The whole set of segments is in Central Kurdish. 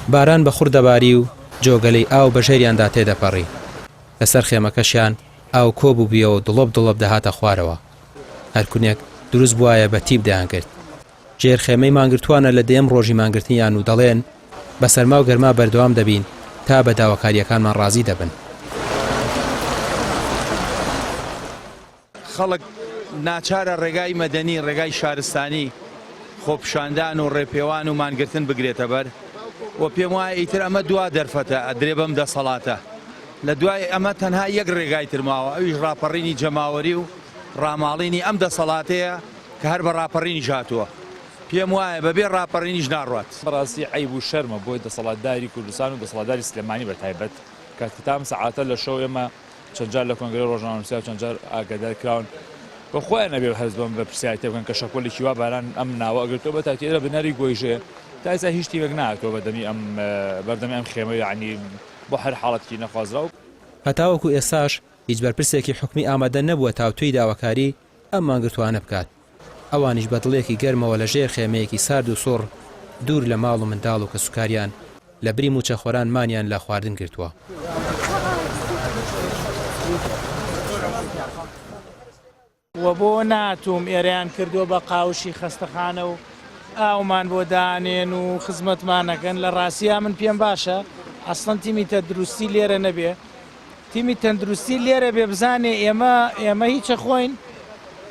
باران بە خوڕ دەباری و جۆگەلەی ئاو بە ژێریاندا تێدەپەڕی لەسەر خێمەکەشیان ئاو کۆبوو بیەوە دڵۆب دەهاتە خوارەوە هەرکونێک دروست بووایە بە تیب دەیان کرد ژێر خێمەی مانگرتوانە لە دێم ڕۆژی مانگرتنیان و دەڵێن بە سەرما و گەرما بەردەوام دەبین تا بە داواکاریەکانمان ڕازی دەبن. خەڵک ناچارە ڕێگای مەدەنی ڕێگای شارستانی خۆپشاندان و ڕێپێوان و مانگرتن بگرێتە بەر و پێم وایە ئیتر ئەمە دوا دەرفەتە ئەدرێ بەم دەسەڵاتە لە دوای ئەمە تەنها یەک ڕێگای ترماوە ئەویش ڕاپەڕینی جەماوەری و ڕاماڵینی ئەم دەسەڵاتەیە کە هەر بە ڕاپەڕینی ژاتووە پێم وایە بەبێ ڕاپەڕینیش ناڕوات. بەڕاستی عیب و شەرمە بۆی دەسەڵاتداری کوردستان و دەسەڵاتداری سلێمانی بەتایبەت کاتام سەعاتە لە شەو ئێمە چەندجار لە کۆنگرە ڕۆژنامەنووسیا و چەندجار ئاگادار کراون بەخۆیان نەبێ هەرز بم بە پرسیارەتی بکەن کە شەکۆلێکی وا باران ئەم ناوە ئەگرتەوە بە تاکیدە بنەری گۆیژێ تا ئێستا هیچ تیمێک نهاتەوە بەردەمی ئەم خێمە یعنی بۆ هەر حاڵەتێکی نەخوازراو. هەتاوەکو ئێستاش هیچ بەرپرسێکی حکمی ئامادە نەبووە تاوتوی داواکاری ئەم مانگرتوانە بکات. ئەوانیش بە دڵێکی گەرمەوە لە ژێر خێمەیەکی سارد و سۆڕ دوور لە ماڵ و منداڵ و کەسوکاریان لە بری موچەخۆران مانیان لە خواردن گرتووە. وە بۆ ناتوم ئێرەیان کردووە بە قاوشی خەستەخانە و ئاومان بۆ دانێن و خزمەتمانەکەن لە ڕاستیا من پێم باشە ئەسڵەن تیمی تەندروستی لێرە نەبێ تیمی تەندروستی لێرە بێ بزانێ ئێمە هیچە خۆین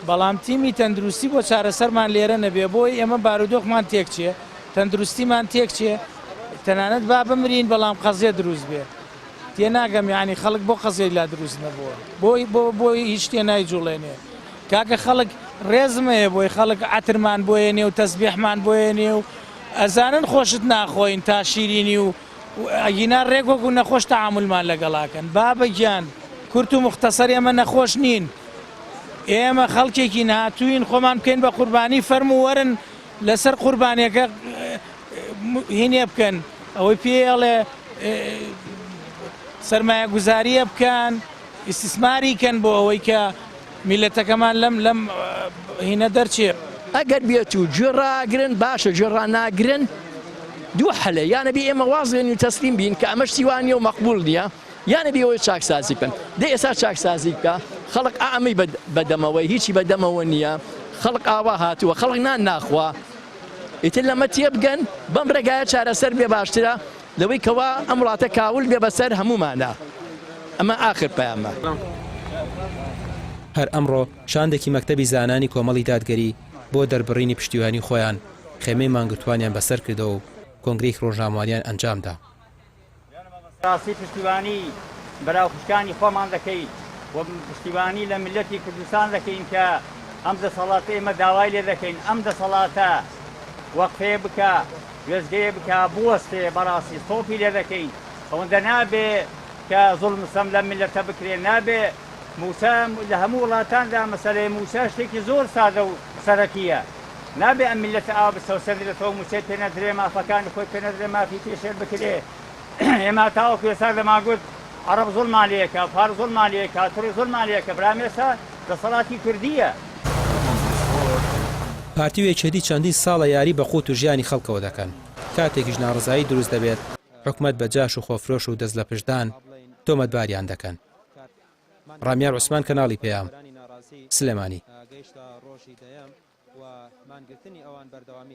بەڵام تیمی تەندروستی بۆ چارەسەرمان لێرە نەبێ بۆی ئێمە بارودۆخمان تێک چێ تەندروستیمان تێک چێ تەنانەت با بمرین بەڵام قەزیە دروست بێ تێناگەم یعنی خەڵک بۆ قەزیای لا دروست نەبووە بۆی هیچ تێ نایجوڵێنێ کاکە خەڵک ڕێزمەیە بۆی خەڵک عەترمان بۆیێنێ و تەسبیحمان بۆیێنێ و ئەزانن خۆشت ناخۆین تا شیرینی و ئەگینا ڕێگۆک و نەخۆش تەعامولمان لەگەڵاکەن بابە گیان کورت و مختصەر ئێمە نەخۆش نین ئێمە خەڵکێکی نهاتووین خۆمان بکەین بە قوربانی فەرمو وەرن لەسەر قوربانیەکە هینێ بکەن ئەوەی پێڵێ سەرمایە گوزاریە بکەن ئیسtisماری کەن بۆ ئەوەی کە میلەتەکەمان لەم هینە دەرچێ ئەگەر بێت و گوێڕاگرن باشە گوێڕاناگرن دوو حەلە یانەبی ئێمە وازێن و تەسلیم بین کە ئەمەش سیوانیە و مەقبول نییە یانەبی ئەوەی چاکسازی بکەن دێ ئێستا چاکسازی بکە خەڵک ئەمەی بەدەمەوەی هیچی بەدەمەوە نییە خەڵک ئاوا هاتووە خەڵک نان ناخوا ئیتر لەمە تێبگەن بەم ڕێگایە چارەسەر بێ باشترە لەوەی کەوا ئەم وڵاتە کاول بێ بەسەر هەمومانە ئەمە ئاخر پەیامە. هەر ئەمڕۆ شاندێکی مەکتەبی زانانی کۆمەڵی دادگەری بۆ دەربڕینی پشتیوانی خۆیان خێمەی مانگرتوانیان بەسەر کردەوە و کۆنگرەی ڕۆژنامەوانیان ئەنجامدا. ڕاستی پشتیوانی بەراوخشکانی خۆمان دەکەین و پشتیوانی لە ملەتی کوردستان دەکەین کە ئەم دەسەڵاتە ئێمە داوای لێ دەکەین ئەم دەسەڵاتە وەقفێ بکە وێزگەیە بکە بوەستێ بەڕاستی سۆپی لێ دەکەین ئەوەندە نابێ کە زوڵم سەم لە ملەتە بکرێ نابێ موسا لە هەموو وڵاتاندا مەسەلەی موسا شتێکی زۆر سادە و سەرەکیە نابێ ئەم ملەتە ئاوا بسەوسەردرێتەوە موسێ پێ نەدرێ مافەکانی خۆی پێ نەدرێ مافی پێشێر بکرێ ئێمە تاوەکو ێستا دەماگوت عەرەب زوڵمان لێیەکە فارس زوڵمان لێیەکە تووڕی زوڵمان لێیەکە برام ئێستا دەسەڵاتی کوردیە. پارتی وێچەدی چەندین ساڵە یاری بە قوت و ژیانی خەڵکەوە دەکەن کاتێکیش ناڕزایی دروست دەبێت حکومەت بە جاش و خۆفرۆش و دەست لە پشتدان تۆمەتباریان دەکەن. ڕامیار عوسمان کەناڵی پێیام سلێمانی.